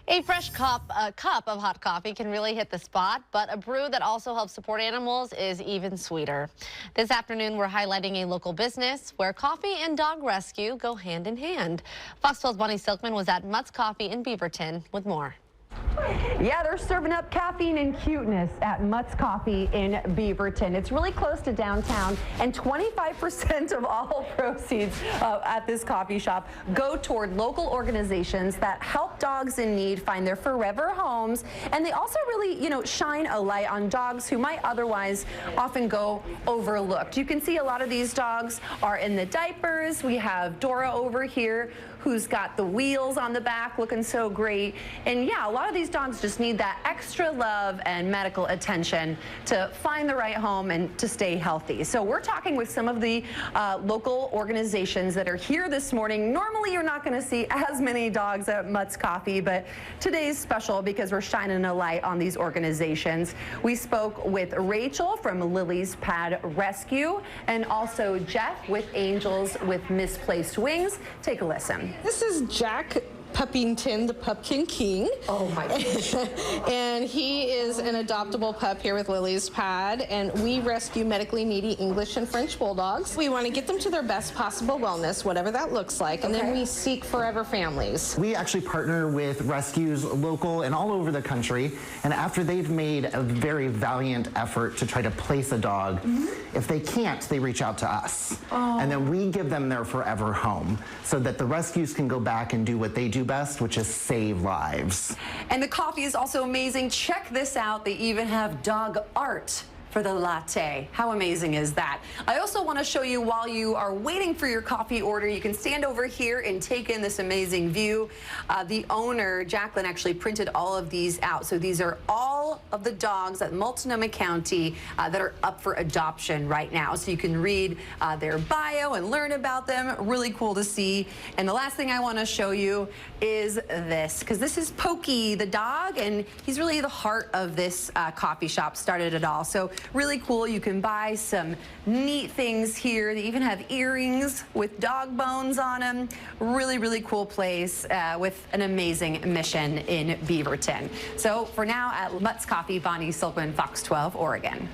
A fresh cup of hot coffee can really hit the spot, but a brew that also helps support animals is even sweeter. This afternoon, we're highlighting a local business where coffee and dog rescue go hand in hand. Fox 12's Bonnie Silkman was at Mutts Coffee in Beaverton with more. Yeah, they're serving up caffeine and cuteness at Mutts Coffee in Beaverton. It's really close to downtown, and 25% of all proceeds at this coffee shop go toward local organizations that help dogs in need find their forever homes. And they also really, shine a light on dogs who might otherwise often go overlooked. You can see a lot of these dogs are in the diapers. We have Dora over here, who's got the wheels on the back looking so great. And yeah, a lot of these dogs just need that extra love and medical attention to find the right home and to stay healthy. So we're talking with some of the local organizations that are here this morning. Normally you're not going to see as many dogs at Mutts Coffee, but today's special because we're shining a light on these organizations. We spoke with Rachel from Lily's Pad Rescue and also Jeff with Angels with Misplaced Wings. Take a listen. This is Jack Puppington, the Pupkin King. Oh my gosh. And he is an adoptable pup here with Lily's Pad, and we rescue medically needy English and French bulldogs. We want to get them to their best possible wellness, whatever that looks like, and then we seek forever families. We actually partner with rescues local and all over the country, and after they've made a very valiant effort to try to place a dog, if they can't, they reach out to us. And then we give them their forever home so that the rescues can go back and do what they do best, which is save lives. And the coffee is also amazing. Check this out. They even have dog art for the latte. How amazing is that? I also want to show you, while you are waiting for your coffee order, you can stand over here and take in this amazing view. The owner, Jacqueline, actually printed all of these out. So these are all of the dogs at Multnomah County that are up for adoption right now. So you can read their bio and learn about them. Really cool to see. And the last thing I want to show you is this, because this is Pokey, the dog, and he's really the heart of this coffee shop, started it all. So really cool. You can buy some neat things here. They even have earrings with dog bones on them. Really, really cool place with an amazing mission in Beaverton. So for now, at Mutts Coffee, Bonnie Silkman, Fox 12, Oregon.